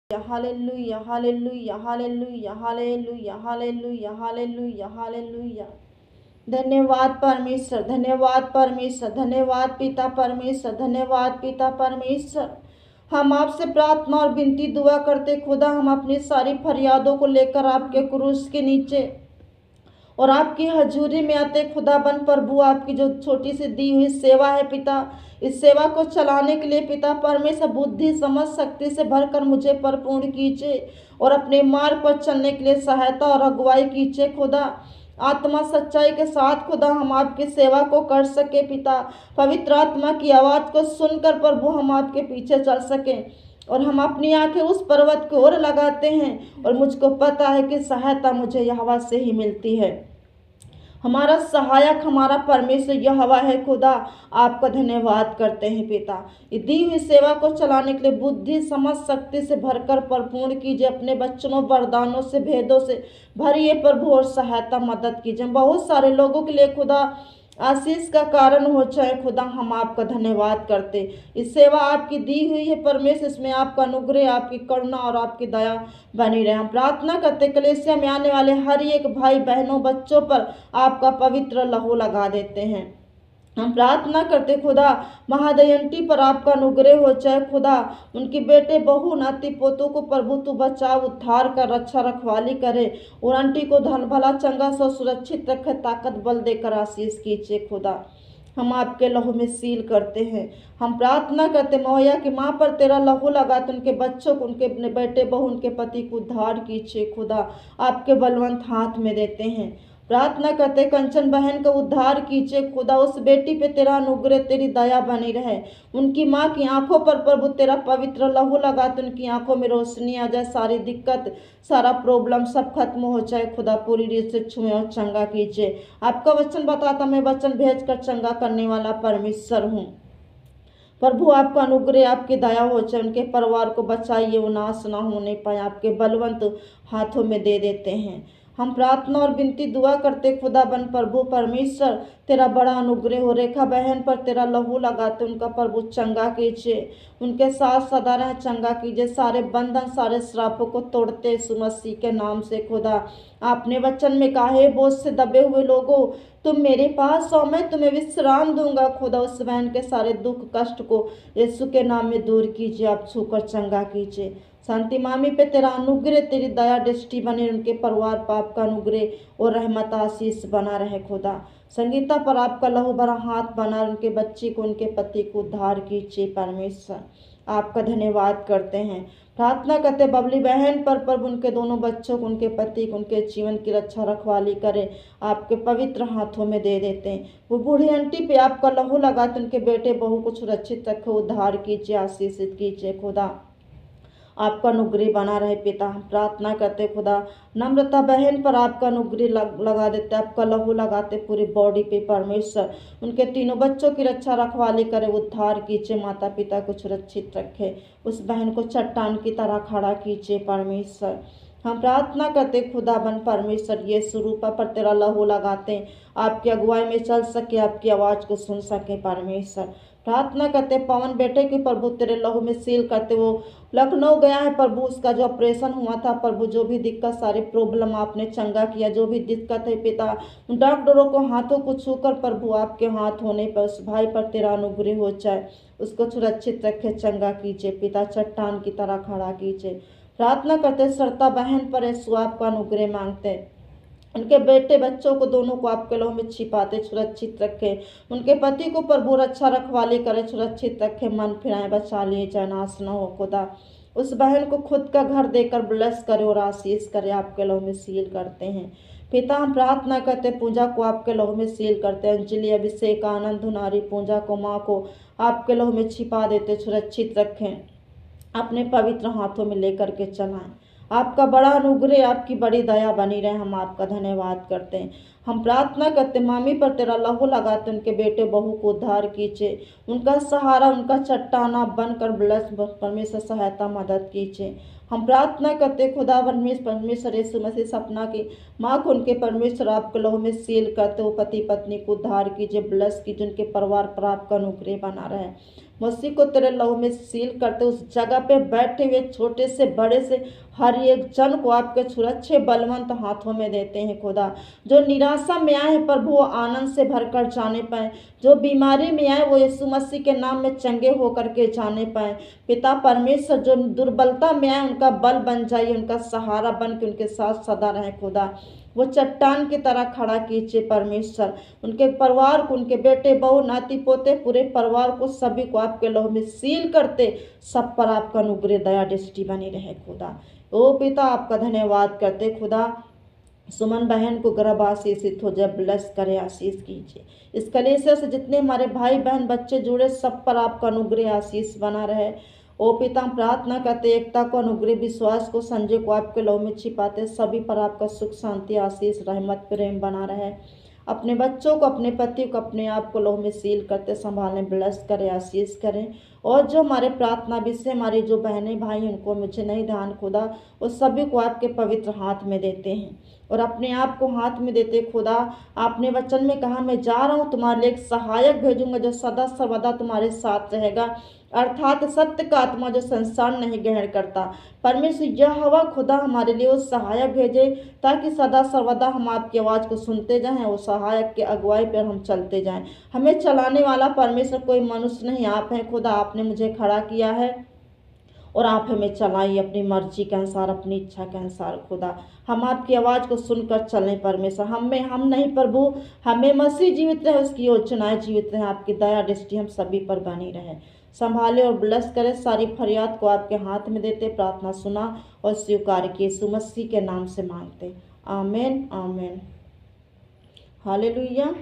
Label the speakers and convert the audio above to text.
Speaker 1: Hallelujah hallelujah hallelujah hallelujah hallelujah hallelujah hallelujah. धन्यवाद परमेश्वर, धन्यवाद परमेश्वर, धन्यवाद पिता परमेश्वर, धन्यवाद पिता परमेश्वर। हम आपसे प्रार्थना और विनती दुआ करते खुदा, हम अपनी सारी फरियादों को लेकर आपके क्रूस के नीचे और आपकी हजूरी में आते खुदा बन प्रभु, आपकी जो छोटी सी दी हुई सेवा है पिता, इस सेवा को चलाने के लिए पिता परमेश्वर बुद्धि समझ शक्ति से भरकर मुझे परिपूर्ण कीजिए और अपने मार्ग पर चलने के लिए सहायता और अगुवाई कीजिए खुदा। आत्मा सच्चाई के साथ खुदा हम आपकी सेवा को कर सके पिता, पवित्र आत्मा की आवाज़ को सुनकर प्रभु हम आपके पीछे चल सकें और हम अपनी आंखें उस पर्वत की ओर लगाते हैं और मुझको पता है कि सहायता मुझे यहोवा से ही मिलती है। हमारा सहायक हमारा परमेश्वर यहोवा है खुदा। आपका धन्यवाद करते हैं पिता, ये दी हुई सेवा को चलाने के लिए बुद्धि समझ शक्ति से भरकर परिपूर्ण कीजिए, अपने बच्चों वरदानों से भेदों से भरिए प्रभु और सहायता मदद कीजिए। बहुत सारे लोगों के लिए खुदा आशीष का कारण हो जाए खुदा, हम आपका धन्यवाद करते। इस सेवा आपकी दी हुई है परमेश्वर, इसमें आपका अनुग्रह, आपकी करुणा और आपकी दया बनी रहे। हम प्रार्थना करते कलीसिया में आने वाले हर एक भाई बहनों बच्चों पर आपका पवित्र लहू लगा देते हैं। हम प्रार्थना करते खुदा महादयंती पर आपका अनुग्रह हो जाए खुदा, उनकी बेटे बहू नाती पोतों को प्रभु तू बचाव उद्धार कर रक्षा रखवाली करे और आंटी को धन भला चंगा सो सुरक्षित रखे, ताकत बल देकर आशीष कीजिए खुदा। हम आपके लहू में सील करते हैं। हम प्रार्थना करते मौया की माँ पर तेरा लहू लगा तो उनके बच्चों को, उनके अपने बेटे बहू उनके पति को उद्धार कीजिए खुदा, आपके बलवंत हाथ में देते हैं। प्रार्थना करते कंचन बहन का उद्धार कीजिए खुदा, उस बेटी पे तेरा अनुग्रह तेरी दया बनी रहे, उनकी माँ की आंखों पर प्रभु तेरा पवित्र लहू लगा तो उनकी आंखों में रोशनी आ जाए, सारी दिक्कत सारा प्रॉब्लम सब खत्म हो जाए खुदा, पूरी रीत से छुए और चंगा कीजिए। आपका वचन बताता मैं वचन भेज कर चंगा करने वाला परमेश्वर हूँ प्रभु। आपका अनुग्रह आपकी दया हो जाए, उनके परिवार को बचाइए, वो नाश ना होने पाए, आपके बलवंत हाथों में दे देते हैं। हम प्रार्थना और विनती दुआ करते खुदा बन प्रभु परमेश्वर, तेरा बड़ा अनुग्रह हो, रेखा बहन पर तेरा लहू लगाते उनका प्रभु चंगा कीजिए, उनके साथ सदा रह चंगा कीजिए, सारे बंधन सारे श्रापों को तोड़ते यीशु मसीह के नाम से खुदा। आपने वचन में कहा है बोझ से दबे हुए लोगों तुम मेरे पास आओ, मैं तुम्हें विश्राम दूंगा खुदा। उस बहन के सारे दुख कष्ट को यीशु के नाम में दूर कीजिए, आप छूकर चंगा कीजिए। शांति मामी पे तेरा अनुग्रह तेरी दया दृष्टि बने, उनके परिवार पर आपका अनुग्रह और रहमत आशीष बना रहे खुदा। संगीता पर आपका लहू भरा हाथ बना, उनके बच्ची को उनके पति को उद्धार कीजिए परमेश्वर। आपका धन्यवाद करते हैं। प्रार्थना करते बबली बहन पर प्रभु उनके दोनों बच्चों को उनके पति को उनके जीवन की रक्षा रखवाली करे, आपके पवित्र हाथों में दे देते हैं। वो बूढ़ी आंटी पे आपका लहू लगाते उनके बेटे बहू को सुरक्षित रखे, उद्धार कीजिए आशीषित कीजिए खुदा, आपका अनुग्रह बना रहे पिता। हम प्रार्थना करते खुदा नम्रता बहन पर आपका अनुग्रह लगा देते, आपका लहू लगाते पूरी बॉडी पे परमेश्वर, उनके तीनों बच्चों की रक्षा रखवाली करे, उद्धार कीजिए, माता पिता को सुरक्षित रखे, उस बहन को चट्टान की तरह खड़ा कीजिए परमेश्वर। हम प्रार्थना करते खुदा बन परमेश्वर ये स्वरूप पर तेरा लहू लगाते, आपकी अगुवाई में चल सके, आपकी आवाज़ को सुन सके परमेश्वर। प्रार्थना करते पवन बेटे की प्रभु तेरे लहू में सील करते, वो लखनऊ गया है प्रभु, उसका जो ऑपरेशन हुआ था प्रभु, जो भी दिक्कत सारे प्रॉब्लम आपने चंगा किया, जो भी दिक्कत है पिता डॉक्टरों को हाथों को छूकर प्रभु आपके हाथ होने पर उस भाई पर तेरा अनुग्रह हो जाए, उसको सुरक्षित रखे, चंगा कीजिए पिता, चट्टान की तरह खड़ा कीजिए। प्रार्थना करते सरता बहन पर यीशु आपका अनुग्रह मांगते, उनके बेटे बच्चों को दोनों को आपके लहू में छिपाते सुरक्षित रखे, उनके पति को प्रभु रक्षा रखवाली करे, सुरक्षित रखे, मन फिराए बचा लिए जाए, नाश न हो खुदा। उस बहन को खुद का घर देकर ब्लेस करे और आशीष करे, आपके लहू में सील करते हैं पिता। हम प्रार्थना करते पूजा को आपके लहू में सील करते, अंजलि अभिषेक आनंद धुनारी पूजा को माँ को आपके लहू में छिपा देते, सुरक्षित रखें, अपने पवित्र हाथों में लेकर के चलाएं। आपका बड़ा अनुग्रह आपकी बड़ी दया बनी रहे, हम आपका धन्यवाद करते हैं। हम प्रार्थना करते मामी पर तेरा लहू लगाते, उनके बेटे बहू को उद्धार कीजिए, उनका सहारा उनका चट्टाना बनकर ब्लस परमेश्वर सहायता मदद कीजिए। हम प्रार्थना करते खुदा परमेश्वर यीशु मसीह सपना की माँ को उनके परमेश्वर आपके लहू में सील करते हो, पति पत्नी को उद्धार कीजिए, ब्लस कीजिए, उनके परिवार पर आपका अनुग्रह बना रहे। मसीह को तेरे लहू में सील करते उस जगह पे बैठे हुए छोटे से बड़े से हर एक जन को आपके सुरक्षे बलवंत हाथों में देते हैं खुदा। जो निराशा में आए हैं प्रभु वो आनंद से भरकर जाने पाए, जो बीमारी में आए वो यीशु मसीह के नाम में चंगे होकर के जाने पाए। पिता परमेश्वर जो दुर्बलता में आए उनका बल बन जाइए, उनका सहारा बन के उनके साथ सदा रहे खुदा। वो चट्टान की तरह खड़ा कीजिए परमेश्वर, उनके परिवार को, उनके बेटे बहू नाती पोते पूरे परिवार को सभी को आपके लहू में सील करते सब पर आपका अनुग्रह दया दृष्टि बनी रहे खुदा। ओ पिता आपका धन्यवाद करते खुदा। सुमन बहन को गर्भ आशीषित हो जाए, ब्लेस करे, आशीष कीजिए। इस कलीसिया से जितने हमारे भाई बहन बच्चे जुड़े सब पर आपका अनुग्रह आशीष बना रहे। ओ पिता प्रार्थना करते एकता को, अनुग्रह, विश्वास को, संजय को आपके लहू में छिपाते सभी पर आपका सुख शांति आशीष रहमत प्रेम बना रहे। अपने बच्चों को, अपने पति को, अपने आप को लहू में सील करते संभालें, ब्लेस करें, आशीष करें। और जो हमारे प्रार्थना विषय हमारी जो बहनें भाई उनको मुझे नहीं ध्यान खुदा, वो सभी को आपके पवित्र हाथ में देते हैं और अपने आप को हाथ में देते खुदा। आपने वचन में कहा मैं जा रहा हूँ, तुम्हारे लिए एक सहायक भेजूंगा जो सदा सर्वदा तुम्हारे साथ रहेगा, अर्थात सत्य का आत्मा जो संसार नहीं ग्रहण करता। परमेश्वर यह हवा खुदा हमारे लिए वो सहायक भेजे ताकि सदा सर्वदा हम आपकी आवाज़ को सुनते जाएं, वो सहायक के अगुवाई पर हम चलते जाएं। हमें चलाने वाला परमेश्वर कोई मनुष्य नहीं, आप हैं खुदा। आपने मुझे खड़ा किया है और आप हमें चलाइए अपनी मर्जी के अनुसार, अपनी इच्छा के अनुसार खुदा। हम आपकी आवाज़ को सुनकर चलें परमेश्वर। हम नहीं प्रभु, हमें मसीह जीवित रहे, उसकी योजनाएं जीवित रहे, आपकी दया दृष्टि हम सभी पर बनी रहे। संभाले और ब्लेस करे, सारी फरियाद को आपके हाथ में देते, प्रार्थना सुना और स्वीकार किए, यीशु मसीह के नाम से मांगते, आमीन आमीन, हालेलुया।